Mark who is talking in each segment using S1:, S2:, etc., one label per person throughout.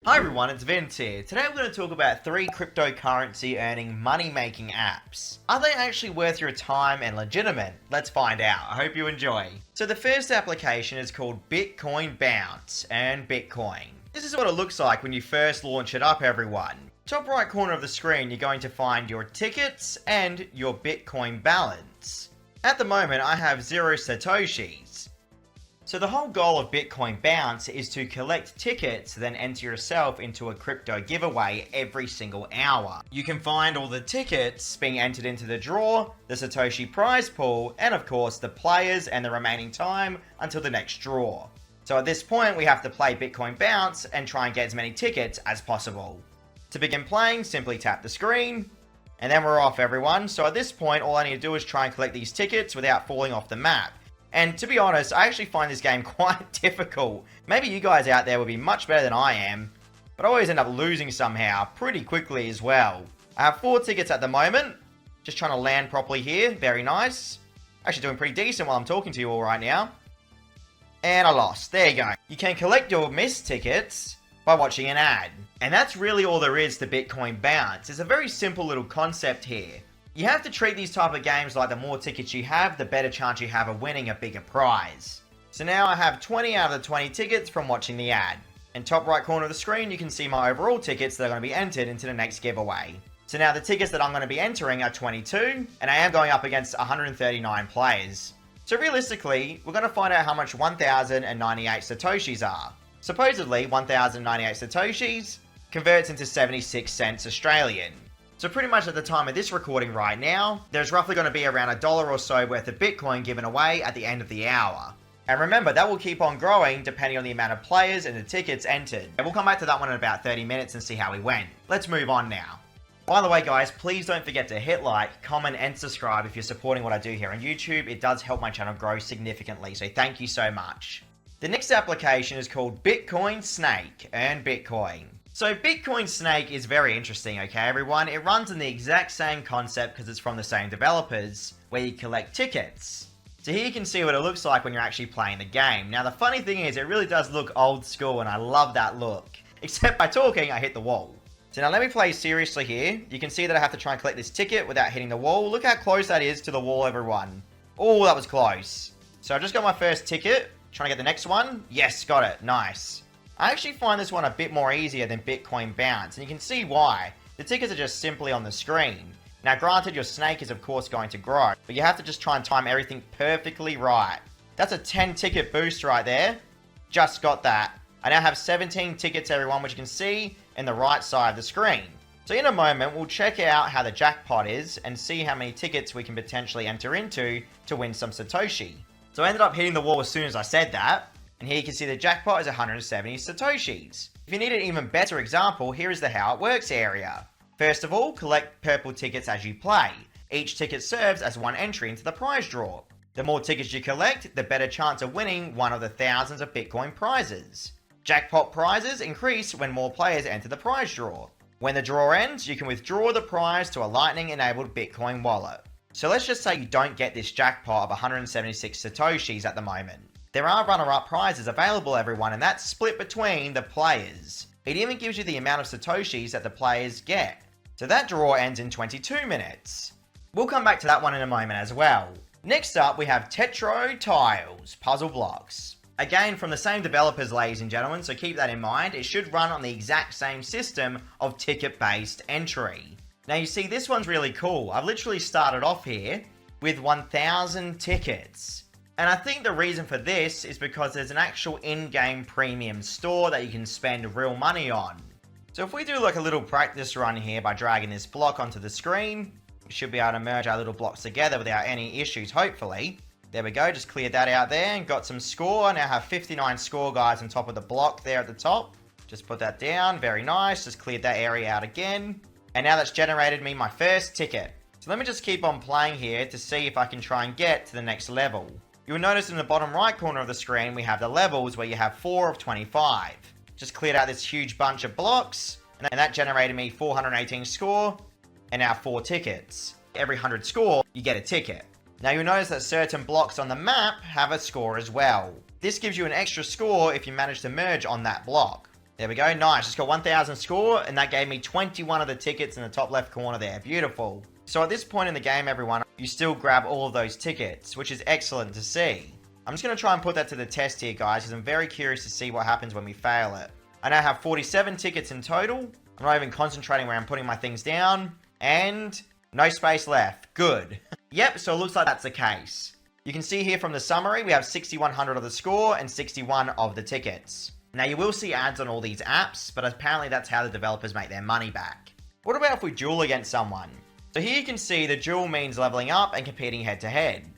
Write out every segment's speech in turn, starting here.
S1: Hi everyone, it's Vince here. Today we're going to talk about 3 cryptocurrency earning money-making apps. Are they actually worth your time and legitimate? Let's find out. I hope you enjoy. So the first application is called Bitcoin Bounce, Earn Bitcoin. This is what it looks like when you first launch it up, everyone. Top right corner of the screen, you're going to find your tickets and your Bitcoin balance. At the moment, I have 0 Satoshis. So the whole goal of Bitcoin Bounce is to collect tickets, then enter yourself into a crypto giveaway every single hour. You can find all the tickets being entered into the draw, the Satoshi prize pool, and of course the players and the remaining time until the next draw. So at this point we have to play Bitcoin Bounce and try and get as many tickets as possible. To begin playing, simply tap the screen, and then we're off, everyone. So at this point all I need to do is try and collect these tickets without falling off the map. And to be honest, I actually find this game quite difficult. Maybe you guys out there will be much better than I am, but I always end up losing somehow, pretty quickly as well. I have 4 tickets at the moment, just trying to land properly here, very nice. Actually doing pretty decent while I'm talking to you all right now. And I lost, there you go. You can collect your missed tickets by watching an ad. And that's really all there is to Bitcoin Bounce. It's a very simple little concept here. You have to treat these type of games like the more tickets you have, the better chance you have of winning a bigger prize. So now I have 20 out of the 20 tickets from watching the ad. In top right corner of the screen, you can see my overall tickets that are going to be entered into the next giveaway. So now the tickets that I'm going to be entering are 22, and I am going up against 139 players. So realistically, we're going to find out how much 1,098 Satoshis are. Supposedly, 1,098 Satoshis converts into 76 cents Australian. So pretty much at the time of this recording right now, there's roughly going to be around $1 or so worth of Bitcoin given away at the end of the hour. And remember, that will keep on growing depending on the amount of players and the tickets entered. And we'll come back to that one in about 30 minutes and see how we went. Let's move on now. By the way guys, please don't forget to hit like, comment and subscribe if you're supporting what I do here on YouTube. It does help my channel grow significantly, so thank you so much. The next application is called Bitcoin Snake, Earn Bitcoin. So Bitcoin Snake is very interesting, okay everyone? It runs on the exact same concept because it's from the same developers, where you collect tickets. So here you can see what it looks like when you're actually playing the game. Now the funny thing is, it really does look old school and I love that look. Except by talking, I hit the wall. So now let me play seriously here. You can see that I have to try and collect this ticket without hitting the wall. Look how close that is to the wall, everyone. Oh, that was close. So I just got my first ticket. Trying to get the next one. Yes, got it. Nice. I actually find this one a bit more easier than Bitcoin Bounce, and you can see why. The tickets are just simply on the screen. Now granted, your snake is of course going to grow, but you have to just try and time everything perfectly right. That's a 10 ticket boost right there. Just got that. I now have 17 tickets, everyone, which you can see in the right side of the screen. So in a moment, we'll check out how the jackpot is and see how many tickets we can potentially enter into to win some Satoshi. So I ended up hitting the wall as soon as I said that. And here you can see the jackpot is 170 Satoshis. If you need an even better example, here is the how it works area. First of all, collect purple tickets as you play. Each ticket serves as one entry into the prize draw. The more tickets you collect, the better chance of winning one of the thousands of Bitcoin prizes. Jackpot prizes increase when more players enter the prize draw. When the draw ends, you can withdraw the prize to a Lightning-enabled Bitcoin wallet. So let's just say you don't get this jackpot of 176 Satoshis at the moment. There are runner-up prizes available, everyone, and that's split between the players. It even gives you the amount of Satoshis that the players get. So that draw ends in 22 minutes. We'll come back to that one in a moment as well. Next up, we have Tetro Tiles, puzzle blocks. Again, from the same developers, ladies and gentlemen, so keep that in mind. It should run on the exact same system of ticket-based entry. Now you see, this one's really cool. I've literally started off here with 1,000 tickets. And I think the reason for this is because there's an actual in-game premium store that you can spend real money on. So if we do like a little practice run here by dragging this block onto the screen, we should be able to merge our little blocks together without any issues, hopefully. There we go, just cleared that out there and got some score. I now have 59 score guys on top of the block there at the top. Just put that down, very nice, just cleared that area out again. And now that's generated me my first ticket. So let me just keep on playing here to see if I can try and get to the next level. You'll notice in the bottom right corner of the screen, we have the levels where you have 4 of 25. Just cleared out this huge bunch of blocks, and that generated me 418 score, and now 4 tickets. Every 100 score, you get a ticket. Now you'll notice that certain blocks on the map have a score as well. This gives you an extra score if you manage to merge on that block. There we go. Nice. Just got 1,000 score, and that gave me 21 of the tickets in the top left corner there. Beautiful. So at this point in the game, everyone, you still grab all of those tickets, which is excellent to see. I'm just going to try and put that to the test here, guys, because I'm very curious to see what happens when we fail it. I now have 47 tickets in total. I'm not even concentrating where I'm putting my things down. And no space left. Good. Yep, so it looks like that's the case. You can see here from the summary, we have 6,100 of the score and 61 of the tickets. Now, you will see ads on all these apps, but apparently that's how the developers make their money back. What about if we duel against someone? So here you can see the duel means leveling up and competing head to head.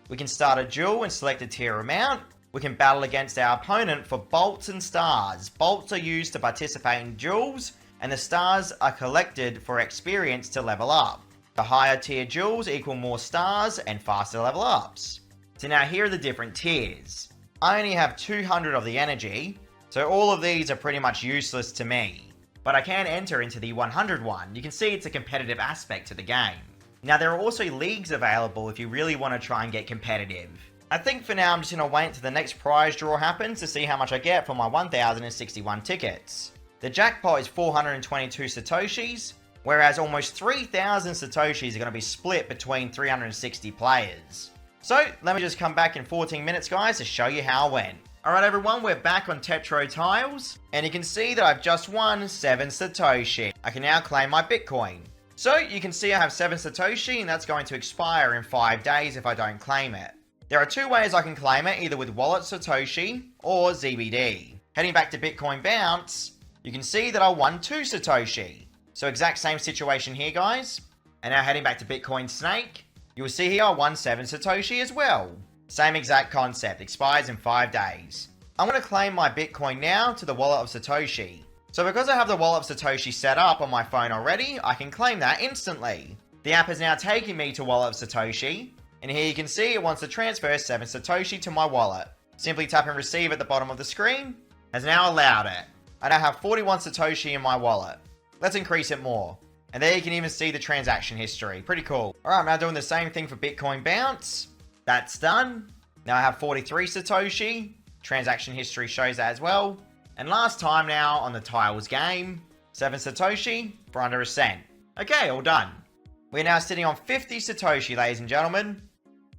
S1: We can start a duel and select a tier amount. We can battle against our opponent for bolts and stars. Bolts are used to participate in duels, and the stars are collected for experience to level up. The higher tier duels equal more stars and faster level ups. So now here are the different tiers. I only have 200 of the energy, so all of these are pretty much useless to me. But I can enter into the 100 one. You can see it's a competitive aspect to the game. Now there are also leagues available if you really want to try and get competitive. I think for now I'm just going to wait until the next prize draw happens to see how much I get for my 1,061 tickets. The jackpot is 422 Satoshis, whereas almost 3,000 Satoshis are going to be split between 360 players. So let me just come back in 14 minutes, guys, to show you how it went. Alright everyone, we're back on Tetro Tiles, and you can see that I've just won 7 Satoshi. I can now claim my Bitcoin. So you can see I have 7 Satoshi, and that's going to expire in 5 days if I don't claim it. There are 2 ways I can claim it, either with Wallet Satoshi or ZBD. Heading back to Bitcoin Bounce, you can see that I won 2 Satoshi. So exact same situation here, guys. And now heading back to Bitcoin Snake, you'll see here I won 7 Satoshi as well. Same exact concept, expires in 5 days. I'm going to claim my Bitcoin now to the Wallet of Satoshi. So because I have the Wallet of Satoshi set up on my phone already, I can claim that instantly. The app is now taking me to Wallet of Satoshi, and here you can see it wants to transfer 7 Satoshi to my wallet. Simply tap and receive at the bottom of the screen, has now allowed it. I now have 41 Satoshi in my wallet. Let's increase it more. And there you can even see the transaction history. Pretty cool. Alright, I'm now doing the same thing for Bitcoin Bounce. That's done. Now I have 43 Satoshi. Transaction history shows that as well. And last time now on the Tiles game, 7 Satoshi for under a cent. Okay, all done. We're now sitting on 50 Satoshi, ladies and gentlemen.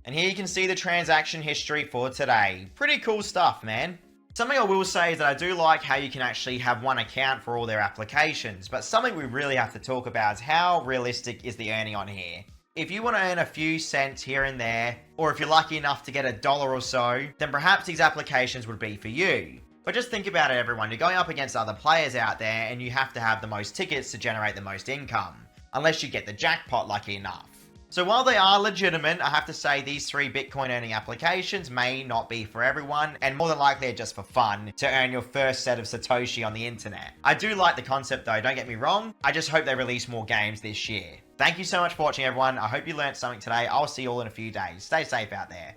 S1: And here you can see the transaction history for today. Pretty cool stuff, man. Something I will say is that I do like how you can actually have one account for all their applications, but something we really have to talk about is how realistic is the earning on here. If you want to earn a few cents here and there, or if you're lucky enough to get $1 or so, then perhaps these applications would be for you. But just think about it, everyone. You're going up against other players out there, and you have to have the most tickets to generate the most income, unless you get the jackpot lucky enough. So while they are legitimate, I have to say these 3 Bitcoin earning applications may not be for everyone, and more than likely are just for fun, to earn your first set of Satoshi on the internet. I do like the concept though, don't get me wrong. I just hope they release more games this year. Thank you so much for watching, everyone. I hope you learned something today. I'll see you all in a few days. Stay safe out there.